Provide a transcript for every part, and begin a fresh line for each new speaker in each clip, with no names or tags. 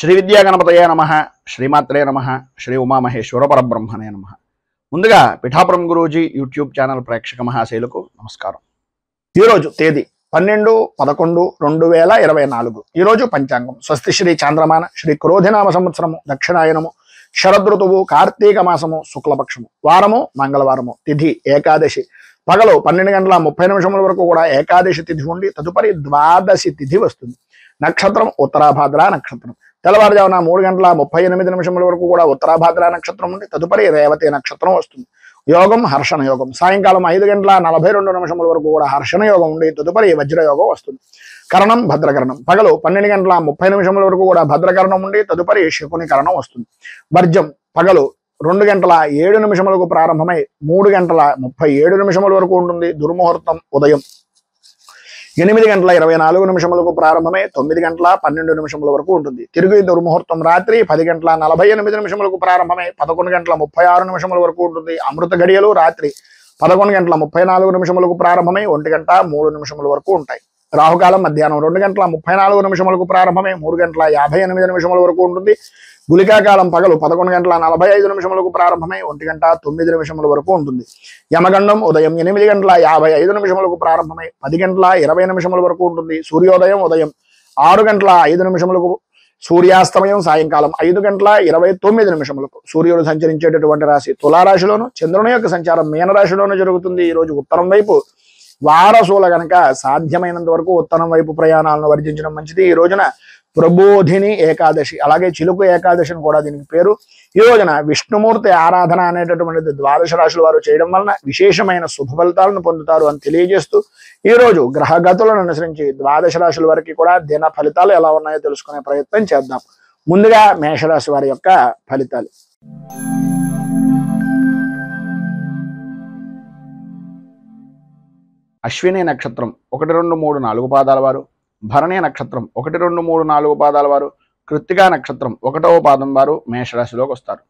శ్రీ విద్యా గణపతయే నమః, శ్రీమాత్రే నమః, శ్రీ ఉమామహేశ్వర పరబ్రహ్మణే నమః. ముందుగా పిఠాపురం గురూజీ యూట్యూబ్ ఛానల్ ప్రేక్షక మహాశైలకు నమస్కారం. ఈరోజు తేదీ 12-11-2024. ఈరోజు పంచాంగం స్వస్తి శ్రీ చాంద్రమాన శ్రీ క్రోధినామ సంవత్సరము దక్షిణాయనము శరదృతువు కార్తీక మాసము శుక్లపక్షము వారము మంగళవారము తిథి ఏకాదశి పగలు 12:30 వరకు కూడా ఏకాదశి తిథి ఉండి తదుపరి ద్వాదశి తిథి వస్తుంది. నక్షత్రం ఉత్తరాభాద్ర నక్షత్రం. తెల్లవారుజామున 3:38 వరకు కూడా ఉత్తరాభాద్ర నక్షత్రం ఉండి తదుపరి రేవతి నక్షత్రం వస్తుంది. యోగం హర్షణ యోగం. సాయంకాలం 5:42 వరకు కూడా హర్షణ యోగం ఉండి తదుపరి వజ్రయోగం వస్తుంది. కరణం భద్రకరణం. పగలు 12:30 వరకు కూడా భద్రకరణం ఉండి తదుపరి శకుని కరణం వస్తుంది. వర్జం పగలు 2:07 ప్రారంభమై 3:37 వరకు ఉంటుంది. దుర్ముహూర్తం ఉదయం 8:24 ప్రారంభమై 9:12 వరకు ఉంటుంది. తిరిగి దుర్ముహూర్తం రాత్రి 10:48 ప్రారంభమై 11:36 వరకు ఉంటుంది. అమృత గడియలు రాత్రి 11:34 ప్రారంభమై 1:03 వరకు ఉంటాయి. రాహుకాలం మధ్యాహ్నం 2:34 ప్రారంభమై 3:58 వరకు ఉంటుంది. గుళికాకాలం పగలు 11:45 ప్రారంభమై 1:09 వరకు ఉంటుంది. యమగండం ఉదయం 8:55 ప్రారంభమై 10:20 వరకు ఉంటుంది. సూర్యోదయం ఉదయం 6:05 సూర్యాస్తమయం సాయంకాలం 5:29 సూర్యుడు సంచరించేటటువంటి రాశి తులారాశిలోను, చంద్రుని యొక్క సంచారం మీనరాశిలోను జరుగుతుంది. ఈ రోజు ఉత్తరం వైపు వారసుల గనక సాధ్యమైనంత వరకు ఉత్తరం వైపు ప్రయాణాలను వర్జించడం మంచిది. ఈ రోజున ప్రబోధిని ఏకాదశి, అలాగే చిలుకు ఏకాదశి అని కూడా దీనికి పేరు. ఈ రోజున విష్ణుమూర్తి ఆరాధన అనేటటువంటిది ద్వాదశ రాశుల వారు చేయడం వలన విశేషమైన శుభ ఫలితాలను పొందుతారు అని తెలియజేస్తూ ఈ రోజు గ్రహగతులను అనుసరించి ద్వాదశ రాశుల వారికి కూడా దిన ఫలితాలు ఎలా ఉన్నాయో తెలుసుకునే ప్రయత్నం చేద్దాం. ముందుగా మేషరాశి వారి యొక్క ఫలితాలు. అశ్విని నక్షత్రం 1, 2, 3, 4 పాదాల వారు, భరణి నక్షత్రం 1, 2, 3, 4 పాదాల వారు, కృత్తికా నక్షత్రం 1వ పాదం వారు మేషరాశిలోకి వస్తారు.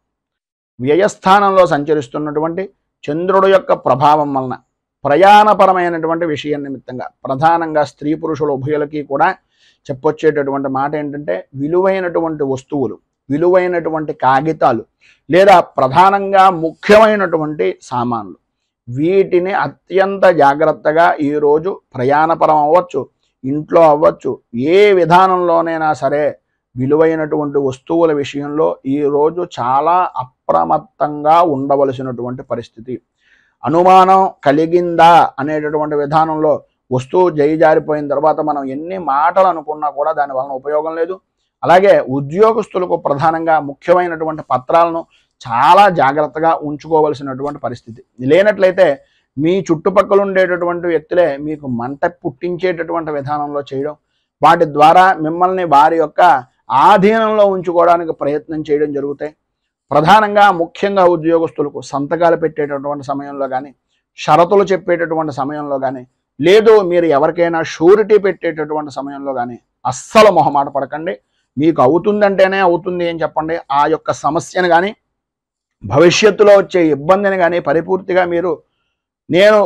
వ్యయస్థానంలో సంచరిస్తున్నటువంటి చంద్రుడు యొక్క ప్రభావం వలన ప్రయాణపరమైనటువంటి విషయం నిమిత్తంగా ప్రధానంగా స్త్రీ పురుషుల ఉభయులకి కూడా చెప్పొచ్చేటటువంటి మాట ఏంటంటే విలువైనటువంటి వస్తువులు, విలువైనటువంటి కాగితాలు లేదా ప్రధానంగా ముఖ్యమైనటువంటి సామాన్లు, వీటిని అత్యంత జాగ్రత్తగా ఈరోజు ప్రయాణపరం అవ్వచ్చు, ఇంట్లో అవ్వచ్చు, ఏ విధానంలోనైనా సరే విలువైనటువంటి వస్తువుల విషయంలో ఈరోజు చాలా అప్రమత్తంగా ఉండవలసినటువంటి పరిస్థితి. అనుమానం కలిగిందా అనేటటువంటి విధానంలో వస్తువు జారిపోయిన తర్వాత మనం ఎన్ని మాటలు అనుకున్నా కూడా దాని వలన ఉపయోగం లేదు. అలాగే ఉద్యోగస్తులకు ప్రధానంగా ముఖ్యమైనటువంటి పత్రాలను చాలా జాగ్రత్తగా ఉంచుకోవలసినటువంటి పరిస్థితి. లేనట్లయితే మీ చుట్టుపక్కల ఉండేటటువంటి వ్యక్తులే మీకు మంట పుట్టించేటటువంటి విధానంలో చేయడం, వాటి ద్వారా మిమ్మల్ని వారి యొక్క ఆధీనంలో ఉంచుకోవడానికి ప్రయత్నం చేయడం జరుగుతాయి. ప్రధానంగా ముఖ్యంగా ఉద్యోగస్తులకు సంతకాలు పెట్టేటటువంటి సమయంలో కానీ, షరతులు చెప్పేటటువంటి సమయంలో కానీ, లేదు మీరు ఎవరికైనా షూరిటీ పెట్టేటటువంటి సమయంలో కానీ అస్సలు మొహమాట పడకండి. మీకు అవుతుందంటేనే అవుతుంది అని చెప్పండి. ఆ యొక్క సమస్యను కానీ భవిష్యత్తులో వచ్చే ఇబ్బందిని కానీ పరిపూర్తిగా మీరు నేను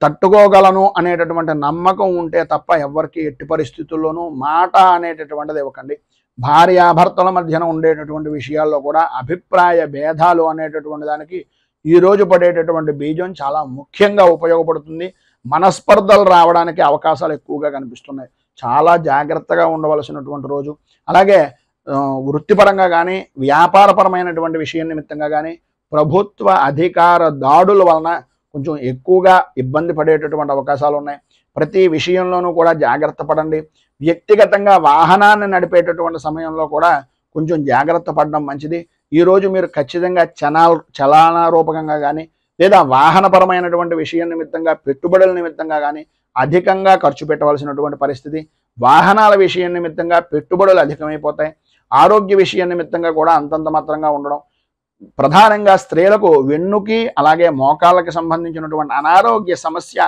తట్టుకోగలను అనేటటువంటి నమ్మకం ఉంటే తప్ప ఎవరికి ఎట్టి పరిస్థితుల్లోనూ మాట అనేటటువంటిది ఇవ్వకండి. భార్యాభర్తల మధ్యన ఉండేటటువంటి విషయాల్లో కూడా అభిప్రాయ భేదాలు అనేటటువంటి దానికి ఈరోజు పడేటటువంటి బీజం చాలా ముఖ్యంగా ఉపయోగపడుతుంది. మనస్పర్ధలు రావడానికి అవకాశాలు ఎక్కువగా కనిపిస్తున్నాయి. చాలా జాగ్రత్తగా ఉండవలసినటువంటి రోజు. అలాగే వృత్తిపరంగా కానీ వ్యాపారపరమైనటువంటి విషయం నిమిత్తంగా కానీ ప్రభుత్వ అధికార దాడుల వలన కొంచెం ఎక్కువగా ఇబ్బంది పడేటటువంటి అవకాశాలు ఉన్నాయి. ప్రతి విషయంలోనూ కూడా జాగ్రత్త పడండి. వ్యక్తిగతంగా వాహనాన్ని నడిపేటటువంటి సమయంలో కూడా కొంచెం జాగ్రత్త పడడం మంచిది. ఈరోజు మీరు ఖచ్చితంగా చలనారూపకంగా కానీ లేదా వాహనపరమైనటువంటి విషయం నిమిత్తంగా పెట్టుబడుల నిమిత్తంగా కానీ అధికంగా ఖర్చు పెట్టవలసినటువంటి పరిస్థితి. వాహనాల విషయం నిమిత్తంగా పెట్టుబడులు అధికమైపోతాయి. ఆరోగ్య విషయం నిమిత్తంగా కూడా అంతంత మాత్రంగా ఉండడం. ప్రధానంగా స్త్రీలకు వెన్నుకి అలాగే మోకాళ్ళకి సంబంధించినటువంటి అనారోగ్య సమస్య,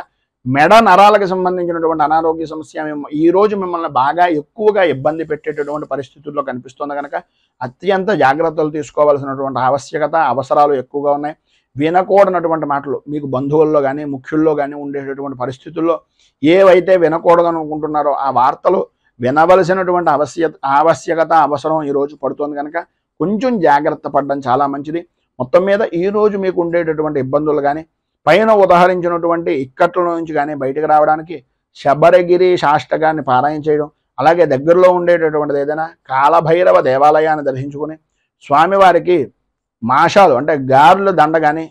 మెడ నరాలకు సంబంధించినటువంటి అనారోగ్య సమస్య ఈరోజు మిమ్మల్ని బాగా ఎక్కువగా ఇబ్బంది పెట్టేటటువంటి పరిస్థితుల్లో కనిపిస్తుంది. కనుక అత్యంత జాగ్రత్తలు తీసుకోవాల్సినటువంటి ఆవశ్యకత అవసరాలు ఎక్కువగా ఉన్నాయి. వినకూడనటువంటి మాటలు మీకు బంధువుల్లో కానీ ముఖ్యుల్లో కానీ ఉండేటటువంటి పరిస్థితుల్లో ఏవైతే వినకూడదని అనుకుంటున్నారో ఆ వార్తలు వినవలసినటువంటి ఆవశ్యకత అవసరం ఈరోజు పడుతుంది కనుక కొంచెం జాగ్రత్త పడడం చాలా మంచిది. మొత్తం మీద ఈరోజు మీకు ఉండేటటువంటి ఇబ్బందులు కానీ పైన ఉదాహరించినటువంటి ఇక్కట్ల నుంచి కానీ బయటకు రావడానికి శబరగిరి శాష్టకాన్ని పారాయణ చేయడం, అలాగే దగ్గరలో ఉండేటటువంటిది ఏదైనా కాలభైరవ దేవాలయాన్ని దర్శించుకుని స్వామివారికి మాషాలు అంటే గారెలు దండ కానీ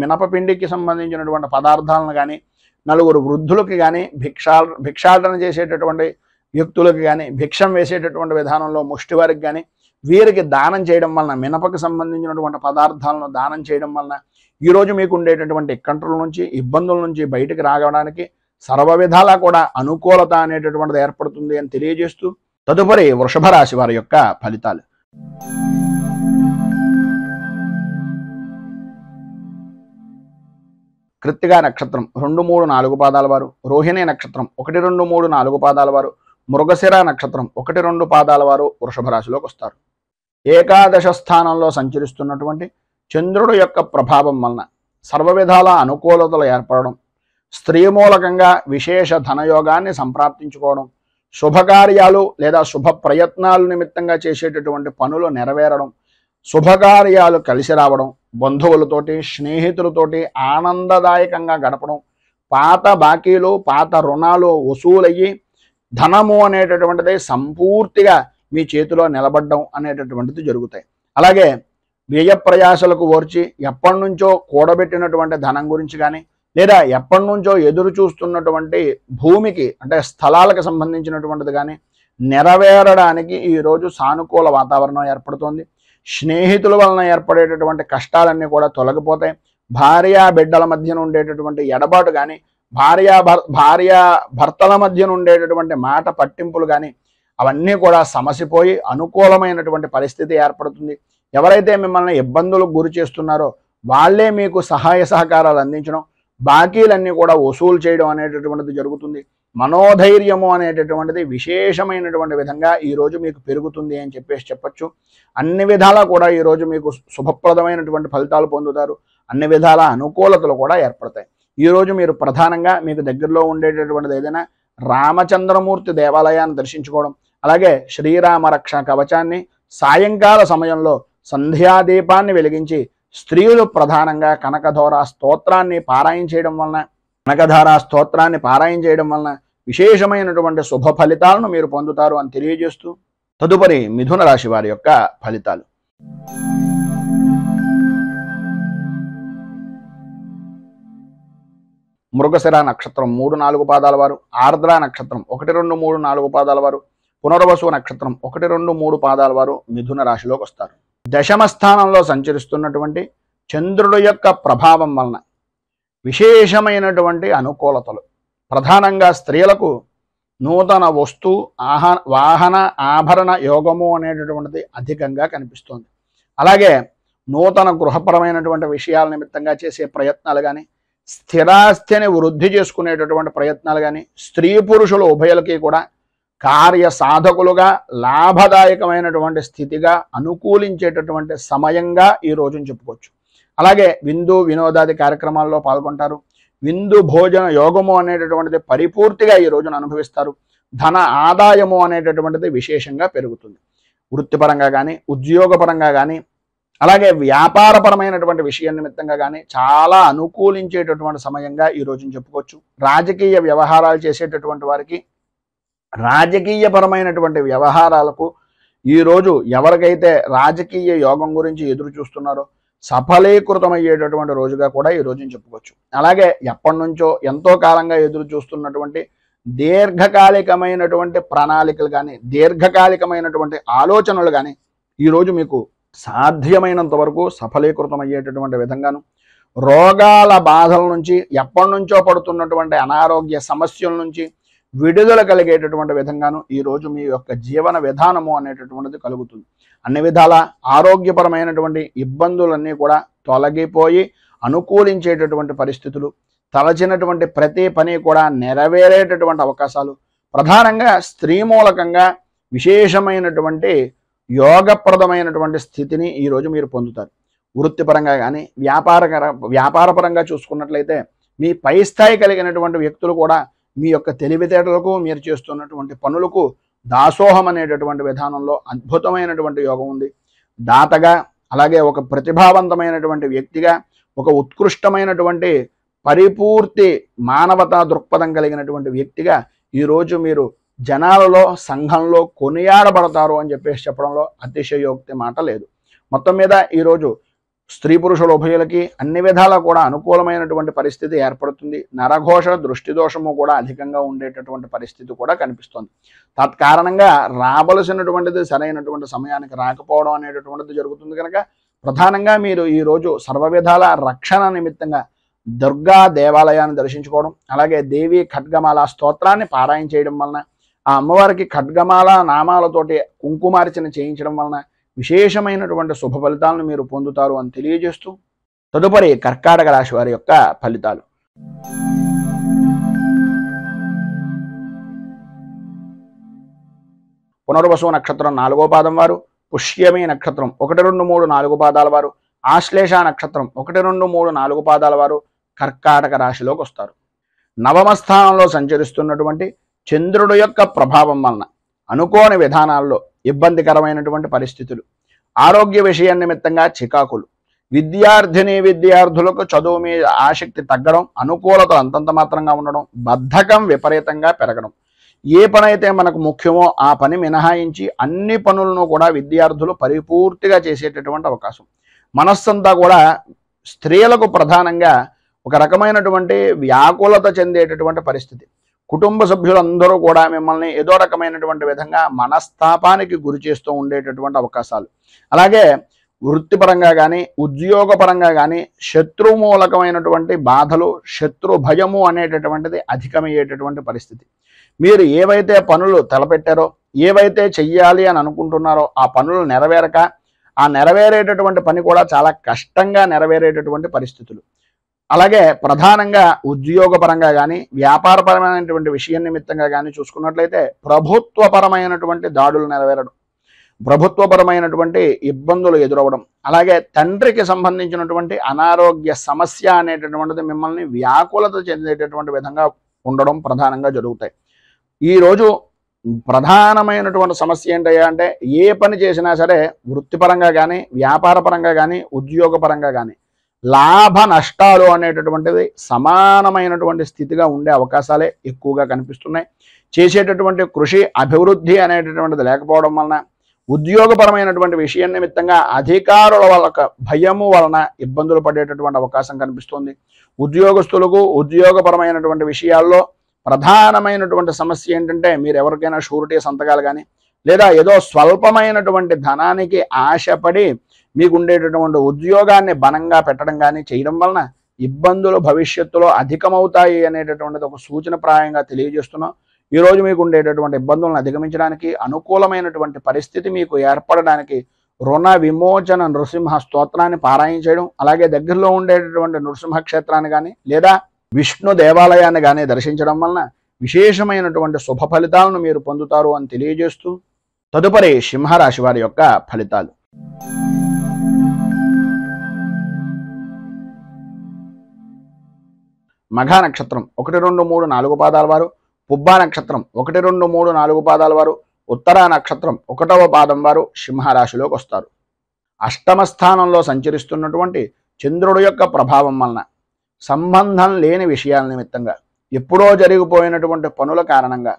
మినపపిండికి సంబంధించినటువంటి పదార్థాలను కానీ నలుగురు వృద్ధులకి కానీ భిక్షాటన చేసేటటువంటి వ్యక్తులకి కానీ భిక్షం వేసేటటువంటి విధానంలో ముష్టి వారికి కానీ వీరికి దానం చేయడం వలన మినపకు సంబంధించినటువంటి పదార్థాలను దానం చేయడం వలన ఈరోజు మీకు ఉండేటటువంటి కంట్రోల్ నుంచి ఇబ్బందుల నుంచి బయటకు రావడానికి సర్వ విధాలా కూడా అనుకూలత అనేటటువంటిది ఏర్పడుతుంది అని తెలియజేస్తూ తదుపరి వృషభ రాశి వారి యొక్క ఫలితాలు. కృత్తికా నక్షత్రం 2, 3, 4 పాదాల వారు, రోహిణి నక్షత్రం 1, 2, 3, 4 పాదాల వారు, మృగశిర నక్షత్రం 1, 2 పాదాల వారు వృషభ రాశిలోకి వస్తారు. ఏకాదశ స్థానంలో సంచరిస్తున్నటువంటి చంద్రుడు యొక్క ప్రభావం వలన సర్వ విధాల అనుకూలతలు ఏర్పడడం, స్త్రీ మూలకంగా విశేష ధనయోగాన్ని సంప్రాప్తించుకోవడం, శుభకార్యాలు లేదా శుభ ప్రయత్నాలు నిమిత్తంగా చేసేటటువంటి పనులు నెరవేరడం, శుభకార్యాలు కలిసి రావడం, బంధువులతోటి స్నేహితులతోటి ఆనందదాయకంగా గడపడం, పాత బాకీలు పాత రుణాలు వసూలయ్యి ధనము అనేటటువంటిది సంపూర్తిగా మీ చేతిలో నిలబడడం అనేటటువంటిది జరుగుతాయి. అలాగే వ్యయ ప్రయాసలకు ఓర్చి ఎప్పటి నుంచో కూడబెట్టినటువంటి ధనం గురించి కానీ లేదా ఎప్పటి నుంచో ఎదురు చూస్తున్నటువంటి భూమికి అంటే స్థలాలకు సంబంధించినటువంటిది కానీ నెరవేరడానికి ఈరోజు సానుకూల వాతావరణం ఏర్పడుతోంది. స్నేహితుల వలన ఏర్పడేటటువంటి కష్టాలన్నీ కూడా తొలగిపోతాయి. భార్యా బిడ్డల మధ్యన ఉండేటటువంటి ఎడబాటు కానీ భార్యా భర్తల మధ్యన ఉండేటటువంటి మాట పట్టింపులు కానీ అవన్నీ కూడా సమసిపోయి అనుకూలమైనటువంటి పరిస్థితి ఏర్పడుతుంది. ఎవరైతే మిమ్మల్ని ఇబ్బందులకు గురి చేస్తున్నారో వాళ్ళే మీకు సహాయ సహకారాలు అందించడం, బాకీలన్నీ కూడా వసూలు చేయడం అనేటటువంటిది జరుగుతుంది. మనోధైర్యము అనేటటువంటిది విశేషమైనటువంటి విధంగా ఈరోజు మీకు పెరుగుతుంది అని చెప్పొచ్చు. అన్ని విధాలా కూడా ఈరోజు మీకు శుభప్రదమైనటువంటి ఫలితాలు పొందుతారు. అన్ని విధాల అనుకూలతలు కూడా ఏర్పడతాయి. ఈరోజు మీరు ప్రధానంగా మీకు దగ్గరలో ఉండేటటువంటిది ఏదైనా రామచంద్రమూర్తి దేవాలయాన్ని దర్శించుకోవడం, అలాగే శ్రీరామ రక్ష కవచాన్ని సాయంకాల సమయంలో సంధ్యాదీపాన్ని వెలిగించి స్త్రీలు ప్రధానంగా కనకధార స్తోత్రాన్ని పారాయణ చేయడం వలన విశేషమైనటువంటి శుభ ఫలితాలను మీరు పొందుతారు అని తెలియజేస్తూ తదుపరి మిథున రాశి వారి యొక్క ఫలితాలు. మృగశిర నక్షత్రం 3, 4 పాదాల వారు, ఆర్ద్ర నక్షత్రం 1, 2, 3, 4 పాదాల వారు, పునర్వసు నక్షత్రం 1, 2, 3 పాదాల వారు మిథున రాశిలోకి వస్తారు. దశమ స్థానంలో సంచరిస్తున్నటువంటి చంద్రుడు యొక్క ప్రభావం వలన విశేషమైనటువంటి అనుకూలతలు, ప్రధానంగా స్త్రీలకు నూతన వస్తు వాహన ఆభరణ యోగము అనేటటువంటిది అధికంగా కనిపిస్తోంది. అలాగే నూతన గృహపరమైనటువంటి విషయాల నిమిత్తంగా చేసే ప్రయత్నాలు కానీ స్థిరాస్తిని వృద్ధి చేసుకునేటటువంటి ప్రయత్నాలు కానీ స్త్రీ పురుషులు ఉభయులకి కూడా కార్య సాధకులుగా లాభదాయకమైనటువంటి స్థితిగా అనుకూలించేటటువంటి సమయంగా ఈ రోజును చెప్పుకోవచ్చు. అలాగే విందు వినోదాది కార్యక్రమాల్లో పాల్గొంటారు. విందు భోజన యోగము అనేటటువంటిది పరిపూర్తిగా ఈ రోజున అనుభవిస్తారు. ధన ఆదాయము అనేటటువంటిది విశేషంగా పెరుగుతుంది. వృత్తిపరంగా కానీ ఉద్యోగపరంగా కానీ అలాగే వ్యాపారపరమైనటువంటి విషయం నిమిత్తంగా కానీ చాలా అనుకూలించేటటువంటి సమయంగా ఈ రోజున చెప్పుకోవచ్చు. రాజకీయ వ్యవహారాలు చేసేటటువంటి వారికి రాజకీయపరమైనటువంటి వ్యవహారాలకు ఈరోజు ఎవరికైతే రాజకీయ యోగం గురించి ఎదురు చూస్తున్నారో సఫలీకృతమయ్యేటటువంటి రోజుగా కూడా ఈ రోజున చెప్పుకోవచ్చు. అలాగే ఎప్పటి నుంచో ఎంతో కాలంగా ఎదురు చూస్తున్నటువంటి దీర్ఘకాలికమైనటువంటి ప్రణాళికలు కానీ దీర్ఘకాలికమైనటువంటి ఆలోచనలు కానీ ఈరోజు మీకు సాధ్యమైనంత వరకు సఫలీకృతమయ్యేటటువంటి విధంగాను, రోగాల బాధల నుంచి ఎప్పటి నుంచో పడుతున్నటువంటి అనారోగ్య సమస్యల నుంచి విడుదల కలిగేటటువంటి విధంగాను ఈరోజు మీ యొక్క జీవన విధానము అనేటటువంటిది కలుగుతుంది. అన్ని విధాల ఆరోగ్యపరమైనటువంటి ఇబ్బందులన్నీ కూడా తొలగిపోయి అనుకూలించేటటువంటి పరిస్థితులు, తలచినటువంటి ప్రతి పని కూడా నెరవేరేటటువంటి అవకాశాలు, ప్రధానంగా స్త్రీ మూలకంగా విశేషమైనటువంటి యోగప్రదమైనటువంటి స్థితిని ఈరోజు మీరు పొందుతారు. వృత్తిపరంగా కానీ వ్యాపారపరంగా చూసుకున్నట్లయితే మీ పై స్థాయి కలిగినటువంటి వ్యక్తులు కూడా మీ యొక్క తెలివితేటలకు, మీరు చేస్తున్నటువంటి పనులకు దాసోహం అనేటటువంటి విధానంలో అద్భుతమైనటువంటి యోగం ఉంది. దాతగా, అలాగే ఒక ప్రతిభావంతమైనటువంటి వ్యక్తిగా, ఒక ఉత్కృష్టమైనటువంటి పరిపూర్తి మానవతా దృక్పథం కలిగినటువంటి వ్యక్తిగా ఈరోజు మీరు జనాలలో, సంఘంలో కొనియాడబడతారు అని చెప్పేసి చెప్పడంలో అతిశయోక్తి మాట లేదు. మొత్తం మీద ఈరోజు స్త్రీ పురుషుల ఉభయులకి అన్ని విధాలా కూడా అనుకూలమైనటువంటి పరిస్థితి ఏర్పడుతుంది. నరఘోష, దృష్టి దోషము కూడా అధికంగా ఉండేటటువంటి పరిస్థితి కూడా కనిపిస్తుంది. తత్కారణంగా రావలసినటువంటిది సరైనటువంటి సమయానికి రాకపోవడం అనేటటువంటిది జరుగుతుంది. కనుక ప్రధానంగా మీరు ఈరోజు సర్వ విధాల రక్షణ నిమిత్తంగా దుర్గా దేవాలయాన్ని దర్శించుకోవడం, అలాగే దేవి ఖడ్గమాల స్తోత్రాన్ని పారాయణ చేయడం వలన, ఆ అమ్మవారికి ఖడ్గమాల నామాలతోటి కుంకుమార్చన చేయించడం వలన విశేషమైనటువంటి శుభ ఫలితాలను మీరు పొందుతారు అని తెలియజేస్తూ, తదుపరి కర్కాటక రాశి వారి యొక్క ఫలితాలు. పునర్వసు నక్షత్రం 4వ పాదం వారు, పుష్యమి నక్షత్రం 1, 2, 3, 4 పాదాల వారు, ఆశ్లేష నక్షత్రం 1, 2, 3, 4 పాదాల వారు కర్కాటక రాశిలోకి వస్తారు. నవమ స్థానంలో సంచరిస్తున్నటువంటి చంద్రుడు యొక్క ప్రభావం వలన అనుకోని విధానాల్లో ఇబ్బందికరమైనటువంటి పరిస్థితులు, ఆరోగ్య విషయం నిమిత్తంగా చికాకులు, విద్యార్థులకు చదువు మీద ఆసక్తి తగ్గడం, అనుకూలతలు అంతంత మాత్రంగా ఉండడం, బద్ధకం విపరీతంగా పెరగడం, ఏ పని అయితే మనకు ముఖ్యమో ఆ పని మినహాయించి అన్ని పనులను కూడా విద్యార్థులు పరిపూర్తిగా చేసేటటువంటి అవకాశం. మనస్సంతా కూడా స్త్రీలకు ప్రధానంగా ఒక రకమైనటువంటి వ్యాకులత చెందేటటువంటి పరిస్థితి. కుటుంబ సభ్యులందరూ కూడా మిమ్మల్ని ఏదో రకమైనటువంటి విధంగా మనస్తాపానికి గురి చేస్తూ ఉండేటటువంటి అవకాశాలు, అలాగే వృత్తిపరంగా కానీ, ఉద్యోగపరంగా కానీ శత్రుమూలకమైనటువంటి బాధలు, శత్రు భయము అనేటటువంటిది అధికమయ్యేటటువంటి పరిస్థితి. మీరు ఏవైతే పనులు తలపెట్టారో, ఏవైతే చెయ్యాలి అని అనుకుంటున్నారో ఆ పనులు నెరవేరక, ఆ నెరవేరేటటువంటి పని కూడా చాలా కష్టంగా నెరవేరేటటువంటి పరిస్థితులు. అలాగే ప్రధానంగా ఉద్యోగపరంగా కానీ, వ్యాపారపరమైనటువంటి విషయం నిమిత్తంగా కానీ చూసుకున్నట్లయితే ప్రభుత్వపరమైనటువంటి దాడులు నెరవేరడం, ప్రభుత్వపరమైనటువంటి ఇబ్బందులు ఎదురవ్వడం, అలాగే తండ్రికి సంబంధించినటువంటి అనారోగ్య సమస్య అనేటటువంటిది మిమ్మల్ని వ్యాకులత చెందేటటువంటి విధంగా ఉండడం ప్రధానంగా జరుగుతాయి. ఈరోజు ప్రధానమైనటువంటి సమస్య ఏంటయ్యా అంటే, ఏ పని చేసినా సరే వృత్తిపరంగా కానీ, వ్యాపారపరంగా కానీ, ఉద్యోగపరంగా కానీ లాభ నష్టాలు అనేటటువంటిది సమానమైనటువంటి స్థితిగా ఉండే అవకాశాలే ఎక్కువగా కనిపిస్తున్నాయి. చేసేటటువంటి కృషి, అభివృద్ధి అనేటటువంటిది లేకపోవడం వలన, ఉద్యోగపరమైనటువంటి విషయం నిమిత్తంగా అధికారుల వల్ల భయము వలన ఇబ్బందులు పడేటటువంటి అవకాశం కనిపిస్తుంది. ఉద్యోగస్తులకు ఉద్యోగపరమైనటువంటి విషయాల్లో ప్రధానమైనటువంటి సమస్య ఏంటంటే, మీరు ఎవరికైనా షూరిటీ సంతకాలు కానీ, లేదా ఏదో స్వల్పమైనటువంటి ధనానికి ఆశపడి మీకు ఉండేటటువంటి ఉద్యోగాన్ని బలంగా పెట్టడం కానీ చేయడం వలన ఇబ్బందులు భవిష్యత్తులో అధికమవుతాయి అనేటటువంటిది ఒక సూచనప్రాయంగా తెలియజేస్తున్నాం. ఈరోజు మీకు ఉండేటటువంటి ఇబ్బందులను అధిగమించడానికి, అనుకూలమైనటువంటి పరిస్థితి మీకు ఏర్పడడానికి రుణ విమోచన నృసింహ స్తోత్రాన్ని పారాయణ చేయడం, అలాగే దగ్గరలో ఉండేటటువంటి నృసింహ క్షేత్రాన్ని కానీ, లేదా విష్ణు దేవాలయాన్ని కానీ దర్శించడం వలన విశేషమైనటువంటి శుభ ఫలితాలను మీరు పొందుతారు అని తెలియజేస్తూ, తదుపరి సింహరాశి వారి యొక్క ఫలితాలు. మఘ నక్షత్రం 1, 2, 3, 4 పాదాల వారు, పుబ్బా నక్షత్రం 1, 2, 3, 4 పాదాల వారు, ఉత్తరా నక్షత్రం 1వ పాదం వారు సింహరాశిలోకి వస్తారు. అష్టమ స్థానంలో సంచరిస్తున్నటువంటి చంద్రుడు యొక్క ప్రభావం వలన సంబంధం లేని విషయాల నిమిత్తంగా, ఎప్పుడో జరిగిపోయినటువంటి పనుల కారణంగా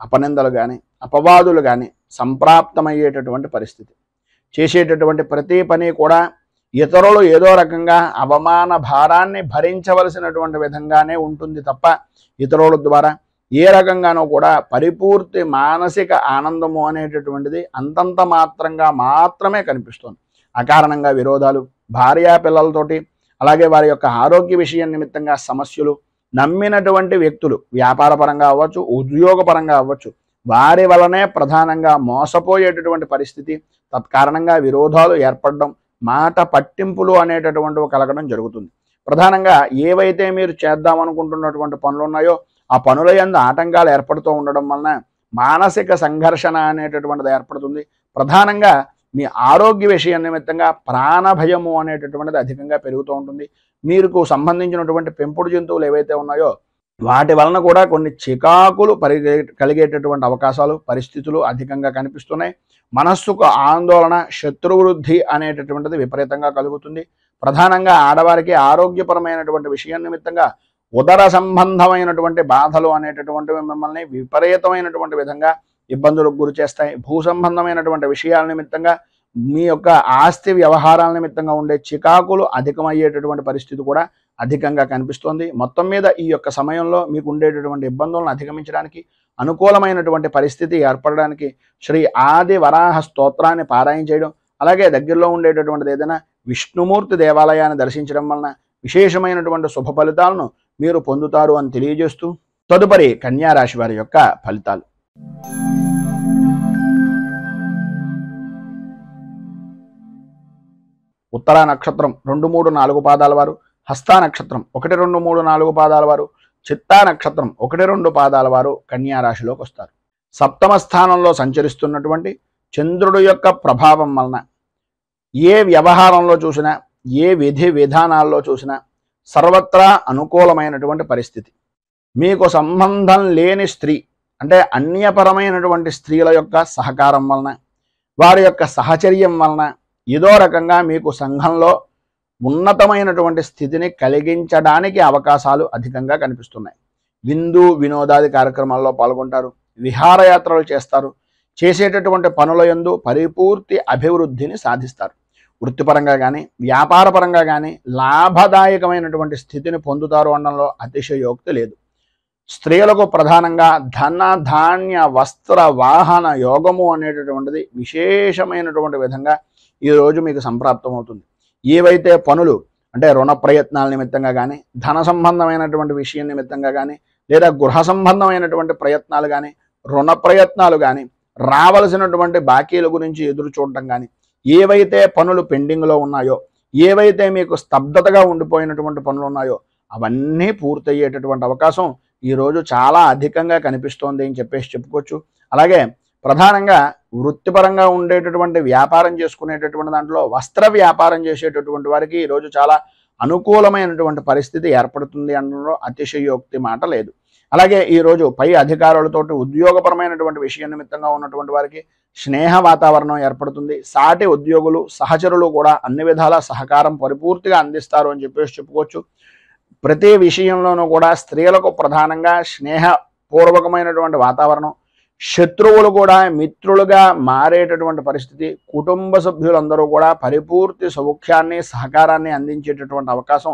అపనిందలు కానీ, అపవాదులు కానీ సంప్రాప్తమయ్యేటటువంటి పరిస్థితి. చేసేటటువంటి ప్రతి పని కూడా ఇతరులు ఏదో రకంగా అవమాన భారాన్ని భరించవలసినటువంటి విధంగానే ఉంటుంది తప్ప, ఇతరుల ద్వారా ఏ రకంగానూ కూడా పరిపూర్తి మానసిక ఆనందము అనేటటువంటిది అంతంత మాత్రంగా మాత్రమే కనిపిస్తుంది. అకారణంగా విరోధాలు, భార్యా పిల్లలతోటి, అలాగే వారి యొక్క ఆరోగ్య విషయం నిమిత్తంగా సమస్యలు, నమ్మినటువంటి వ్యక్తులు వ్యాపారపరంగా అవ్వచ్చు, ఉద్యోగపరంగా అవ్వచ్చు, వారి వలనే ప్రధానంగా మోసపోయేటటువంటి పరిస్థితి, తత్కారణంగా విరోధాలు ఏర్పడడం, మాట పట్టింపులు అనేటటువంటివి కలగడం జరుగుతుంది. ప్రధానంగా ఏవైతే మీరు చేద్దామనుకుంటున్నటువంటి పనులు ఉన్నాయో ఆ పనుల యందు ఆటంకాలు ఏర్పడుతూ ఉండడం వలన మానసిక సంఘర్షణ అనేటటువంటిది ఏర్పడుతుంది. ప్రధానంగా మీ ఆరోగ్య విషయం నిమిత్తంగా ప్రాణభయము అనేటటువంటిది అధికంగా పెరుగుతూ ఉంటుంది. మీకు సంబంధించినటువంటి పెంపుడు జంతువులు ఏవైతే ఉన్నాయో వాటి వలన కూడా కొన్ని చికాకులు కలిగేటటువంటి అవకాశాలు పరిస్థితులు అధికంగా కనిపిస్తున్నాయి. మనస్సుకు ఆందోళన, శత్రువృద్ధి అనేటటువంటిది విపరీతంగా కలుగుతుంది. ప్రధానంగా ఆడవారికి ఆరోగ్యపరమైనటువంటి విషయం నిమిత్తంగా ఉదర సంబంధమైనటువంటి బాధలు అనేటటువంటివి మిమ్మల్ని విపరీతమైనటువంటి విధంగా ఇబ్బందులకు గురి చేస్తాయి. భూ సంబంధమైనటువంటి విషయాల నిమిత్తంగా మీ యొక్క ఆస్తి వ్యవహారాల నిమిత్తంగా ఉండే చికాకులు అధికమయ్యేటటువంటి పరిస్థితి కూడా అధికంగా కనిపిస్తోంది. మొత్తం మీద ఈ యొక్క సమయంలో మీకు ఉండేటటువంటి ఇబ్బందులను అధిగమించడానికి, అనుకూలమైనటువంటి పరిస్థితి ఏర్పడడానికి శ్రీ ఆది వరాహ స్తోత్రాన్ని పారాయణ చేయడం, అలాగే దగ్గరలో ఉండేటటువంటిది ఏదైనా విష్ణుమూర్తి దేవాలయాన్ని దర్శించడం వలన విశేషమైనటువంటి శుభ ఫలితాలను మీరు పొందుతారు అని తెలియజేస్తూ, తదుపరి కన్యా రాశి వారి యొక్క ఫలితాలు. ఉత్తరా నక్షత్రం 2, 3, 4 పాదాల వారు, హస్తా నక్షత్రం 1, 2, 3, 4 పాదాల వారు, చిత్తా నక్షత్రం 1, 2 పాదాల వారు కన్యా రాశిలోకి వస్తారు. సప్తమ స్థానంలో సంచరిస్తున్నటువంటి చంద్రుడు యొక్క ప్రభావం వలన ఏ వ్యవహారంలో చూసినా, ఏ విధి విధానాల్లో చూసినా సర్వత్రా అనుకూలమైనటువంటి పరిస్థితి. మీకు సంబంధం లేని స్త్రీ అంటే అన్యపరమైనటువంటి స్త్రీల యొక్క సహకారం వలన, వారి యొక్క సహచర్యం వలన ఏదో రకంగా మీకు సంఘంలో ఉన్నతమైనటువంటి స్థితిని కలిగించడానికి అవకాశాలు అధికంగా కనిపిస్తున్నాయి. విందు వినోదాది కార్యక్రమాల్లో పాల్గొంటారు, విహారయాత్రలు చేస్తారు, చేసేటటువంటి పనుల యందు పరిపూర్తి అభివృద్ధిని సాధిస్తారు. వృత్తిపరంగా కానీ వ్యాపారపరంగా కానీ లాభదాయకమైనటువంటి స్థితిని పొందుతారు అనడంలో అతిశయోక్తి లేదు. స్త్రీలకు ప్రధానంగా ధన ధాన్య వస్త్ర వాహన యోగము అనేటటువంటిది విశేషమైనటువంటి విధంగా ఈరోజు మీకు సంప్రాప్తమవుతుంది. ఏవైతే పనులు అంటే రుణ ప్రయత్నాల నిమిత్తంగా కానీ, ధన సంబంధమైనటువంటి విషయం నిమిత్తంగా కానీ, లేదా గృహ సంబంధమైనటువంటి ప్రయత్నాలు కానీ, రుణ ప్రయత్నాలు కానీ, రావలసినటువంటి బాకీల గురించి ఎదురు చూడటం కానీ, ఏవైతే పనులు పెండింగ్లో ఉన్నాయో, ఏవైతే మీకు స్తబ్దతగా ఉండిపోయినటువంటి పనులు ఉన్నాయో అవన్నీ పూర్తయ్యేటటువంటి అవకాశం ఈరోజు చాలా అధికంగా కనిపిస్తోంది అని చెప్పుకోవచ్చు. అలాగే ప్రధానంగా వృత్తిపరంగా ఉండేటటువంటి వ్యాపారం చేసుకునేటటువంటి దాంట్లో వస్త్ర వ్యాపారం చేసేటటువంటి వారికి ఈరోజు చాలా అనుకూలమైనటువంటి పరిస్థితి ఏర్పడుతుంది అనడంలో అతిశయోక్తి మాట లేదు. అలాగే ఈరోజు పై అధికారులతోటి ఉద్యోగపరమైనటువంటి విషయం నిమిత్తంగా ఉన్నటువంటి వారికి స్నేహ వాతావరణం ఏర్పడుతుంది. సాటి ఉద్యోగులు సహచరులు కూడా అన్ని విధాల సహకారం పరిపూర్తిగా అందిస్తారు అని చెప్పుకోవచ్చు. ప్రతి విషయంలోనూ కూడా స్త్రీలకు ప్రధానంగా స్నేహపూర్వకమైనటువంటి వాతావరణం, శత్రువులు కూడా మిత్రులుగా మారేటటువంటి పరిస్థితి, కుటుంబ సభ్యులందరూ కూడా పరిపూర్తి సౌఖ్యాన్ని సహకారాన్ని అందించేటటువంటి అవకాశం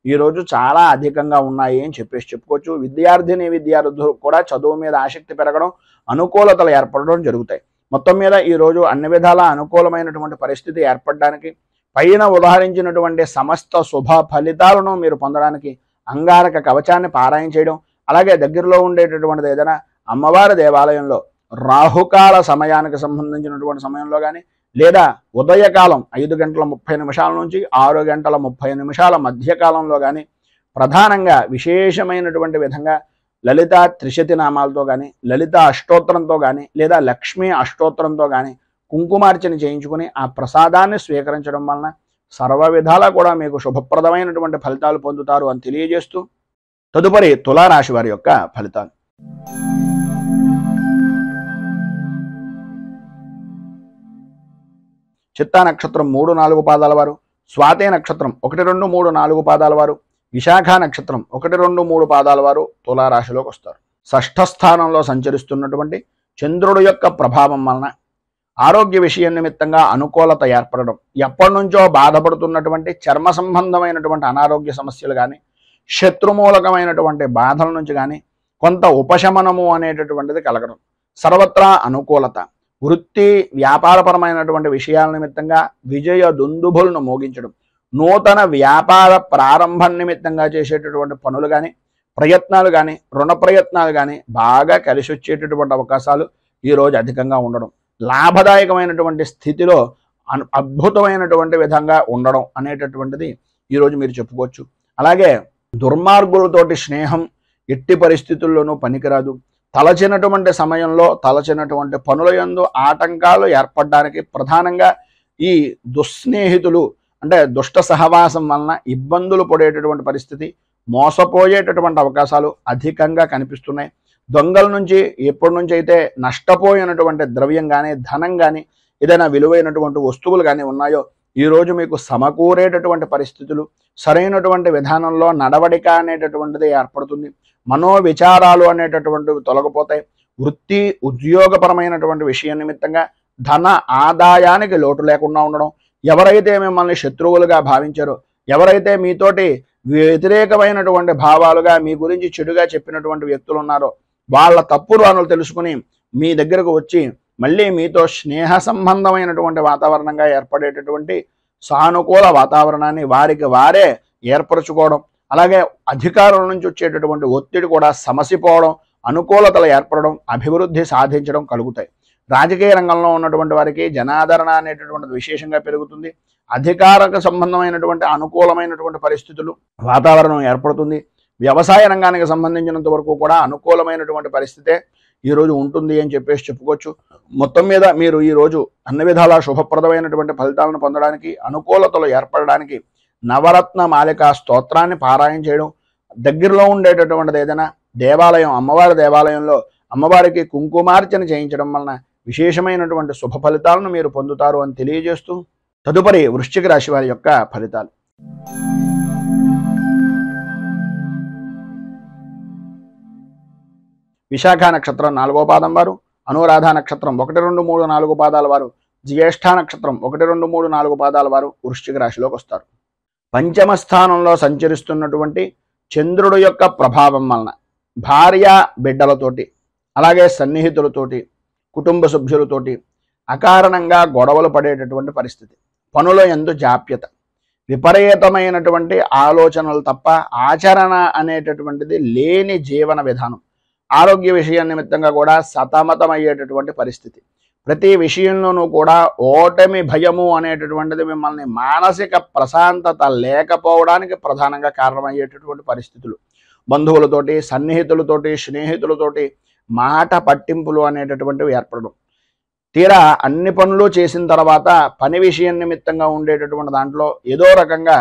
ఈరోజు చాలా అధికంగా ఉన్నాయి అని చెప్పుకోవచ్చు. విద్యార్థులు కూడా చదువు మీద ఆసక్తి పెరగడం, అనుకూలతలు ఏర్పడడం జరుగుతాయి. మొత్తం మీద ఈరోజు అన్ని విధాల అనుకూలమైనటువంటి పరిస్థితి ఏర్పడడానికి, పైన ఉదాహరించినటువంటి సమస్త శుభ ఫలితాలను మీరు పొందడానికి అంగారక కవచాన్ని పారాయణ చేయడం, అలాగే దగ్గరలో ఉండేటటువంటిది ఏదైనా అమ్మవారి దేవాలయంలో రాహుకాల సమయానికి సంబంధించినటువంటి సమయంలో కానీ, లేదా ఉదయకాలం 5:30 నుంచి 6:30 మధ్యకాలంలో కానీ ప్రధానంగా విశేషమైనటువంటి విధంగా లలితా త్రిశతి నామాలతో కానీ, లలితా అష్టోత్తరంతో కానీ, లేదా లక్ష్మీ అష్టోత్తరంతో కానీ కుంకుమార్చన చేయించుకుని ఆ ప్రసాదాన్ని స్వీకరించడం వలన సర్వ విధాలా కూడా మీకు శుభప్రదమైనటువంటి ఫలితాలు పొందుతారు అని తెలియజేస్తూ, తదుపరి తులారాశి వారి యొక్క ఫలితాలు. చిత్తా నక్షత్రం 3, 4 పాదాల వారు, స్వాతి నక్షత్రం 1, 2, 3, 4 పాదాల వారు, విశాఖ నక్షత్రం 1, 2, 3 పాదాల వారు తులారాశిలోకి వస్తారు. షష్ఠ స్థానంలో సంచరిస్తున్నటువంటి చంద్రుడు యొక్క ప్రభావం వలన ఆరోగ్య విషయం నిమిత్తంగా అనుకూలత ఏర్పడడం, ఎప్పటి నుంచో బాధపడుతున్నటువంటి చర్మ సంబంధమైనటువంటి అనారోగ్య సమస్యలు కానీ, శత్రుమూలకమైనటువంటి బాధల నుంచి కానీ కొంత ఉపశమనము అనేటటువంటిది కలగడం, సర్వత్రా అనుకూలత, వృత్తి వ్యాపారపరమైనటువంటి విషయాల నిమిత్తంగా విజయ దుందుభులను మోగించడం, నూతన వ్యాపార ప్రారంభం నిమిత్తంగా చేసేటటువంటి పనులు కానీ, ప్రయత్నాలు కానీ, రుణ ప్రయత్నాలు కానీ బాగా కలిసి వచ్చేటటువంటి అవకాశాలు ఈరోజు అధికంగా ఉండడం, లాభదాయకమైనటువంటి స్థితిలో అద్భుతమైనటువంటి విధంగా ఉండడం అనేటటువంటిది ఈరోజు మీరు చెప్పుకోవచ్చు. అలాగే దుర్మార్గులతోటి స్నేహం ఎట్టి పరిస్థితుల్లోనూ పనికిరాదు. తలచినటువంటి సమయంలో తలచినటువంటి పనుల యందు ఆటంకాలు ఏర్పడడానికి ప్రధానంగా ఈ దుస్నేహితులు అంటే దుష్ట సహవాసం వలన ఇబ్బందులు పడేటటువంటి పరిస్థితి, మోసపోయేటటువంటి అవకాశాలు అధికంగా కనిపిస్తున్నాయి. దొంగల నుంచి ఎప్పటి నుంచి అయితే నష్టపోయినటువంటి ద్రవ్యం కానీ, ధనం కానీ, ఏదైనా విలువైనటువంటి వస్తువులు కానీ ఉన్నాయో ఈరోజు మీకు సమకూరేటటువంటి పరిస్థితులు, సరైనటువంటి విధానంలో నడవడిక అనేటటువంటిది ఏర్పడుతుంది. మనోవిచారాలు అనేటటువంటివి తొలగిపోతాయి. వృత్తి ఉద్యోగపరమైనటువంటి విషయం నిమిత్తంగా ధన ఆదాయానికి లోటు లేకుండా ఉండడం, ఎవరైతే మిమ్మల్ని శత్రువులుగా భావించారో, ఎవరైతే మీతోటి వ్యతిరేకమైనటువంటి భావాలుగా మీ గురించి చెడుగా చెప్పినటువంటి వ్యక్తులు ఉన్నారో వాళ్ళ తప్పులు తెలుసుకుని మీ దగ్గరకు వచ్చి మళ్ళీ మీతో స్నేహ సంబంధమైనటువంటి వాతావరణంగా ఏర్పడేటటువంటి సానుకూల వాతావరణాన్ని వారికి వారే ఏర్పరచుకోవడం, అలాగే అధికారుల నుంచి వచ్చేటటువంటి ఒత్తిడి కూడా సమసిపోవడం, అనుకూలతలు ఏర్పడడం, అభివృద్ధి సాధించడం కలుగుతాయి. రాజకీయ రంగంలో ఉన్నటువంటి వారికి జనాదరణ అనేటటువంటిది విశేషంగా పెరుగుతుంది. అధికారకు సంబంధమైనటువంటి అనుకూలమైనటువంటి పరిస్థితులు వాతావరణం ఏర్పడుతుంది. వ్యవసాయ రంగానికి సంబంధించినంత వరకు కూడా అనుకూలమైనటువంటి పరిస్థితే ఈరోజు ఉంటుంది అని చెప్పేసి చెప్పుకోవచ్చు. మొత్తం మీద మీరు ఈరోజు అన్ని విధాల శుభప్రదమైనటువంటి ఫలితాలను పొందడానికి, అనుకూలతలు ఏర్పడడానికి నవరత్న మాలికా స్తోత్రాన్ని పారాయణ చేయడం, దగ్గరలో ఉండేటటువంటిది ఏదైనా దేవాలయం, అమ్మవారి దేవాలయంలో అమ్మవారికి కుంకుమార్చన చేయించడం వలన విశేషమైనటువంటి శుభ ఫలితాలను మీరు పొందుతారు అని తెలియజేస్తూ తదుపరి వృశ్చిక రాశి వారి యొక్క ఫలితాలు. విశాఖ నక్షత్రం 4వ పాదం వారు, అనురాధ నక్షత్రం 1, 2, 3, 4 పాదాల వారు, జ్యేష్ఠ నక్షత్రం 1, 2, 3, 4 పాదాల వారు వృశ్చిక రాశిలోకి వస్తారు. పంచమ స్థానంలో సంచరిస్తున్నటువంటి చంద్రుడు యొక్క ప్రభావం వలన భార్య బిడ్డలతోటి, అలాగే సన్నిహితులతోటి, కుటుంబ సభ్యులతోటి అకారణంగా గొడవలు పడేటటువంటి పరిస్థితి, పనుల యందు జాప్యత, విపరీతమైనటువంటి ఆలోచనలు తప్ప ఆచరణ అనేటటువంటిది లేని జీవన విధానం, ఆరోగ్య విషయం నిమిత్తంగా కూడా సతమతమయ్యేటటువంటి పరిస్థితి, ప్రతి విషయంలోనూ కూడా ఓటమి భయము అనేటటువంటిది మిమ్మల్ని మానసిక ప్రశాంతత లేకపోవడానికి ప్రధానంగా కారణమయ్యేటటువంటి పరిస్థితులు, బంధువులతోటి, సన్నిహితులతోటి, స్నేహితులతోటి మాట పట్టింపులు అనేటటువంటివి ఏర్పడడం, తీరా అన్ని పనులు చేసిన తర్వాత పని విషయం నిమిత్తంగా ఉండేటటువంటి దాంట్లో ఏదో రకంగా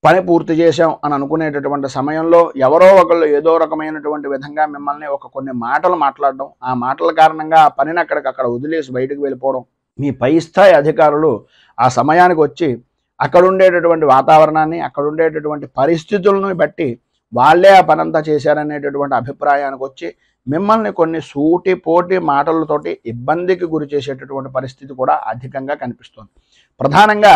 పని పూర్తి చేశాం అని అనుకునేటటువంటి సమయంలో ఎవరో ఒకళ్ళు ఏదో రకమైనటువంటి విధంగా మిమ్మల్ని కొన్ని మాటలు మాట్లాడడం, ఆ మాటల కారణంగా ఆ పనిని అక్కడికక్కడ వదిలేసి బయటకు వెళ్ళిపోవడం, మీ పై స్థాయి అధికారులు ఆ సమయానికి వచ్చి అక్కడ ఉండేటటువంటి వాతావరణాన్ని, అక్కడ ఉండేటటువంటి పరిస్థితులను బట్టి వాళ్ళే ఆ పనంతా చేశారనేటటువంటి అభిప్రాయానికి వచ్చి మిమ్మల్ని కొన్ని సూటిపోటి మాటలతోటి ఇబ్బందికి గురి చేసేటటువంటి పరిస్థితి కూడా అధికంగా కనిపిస్తుంది. ప్రధానంగా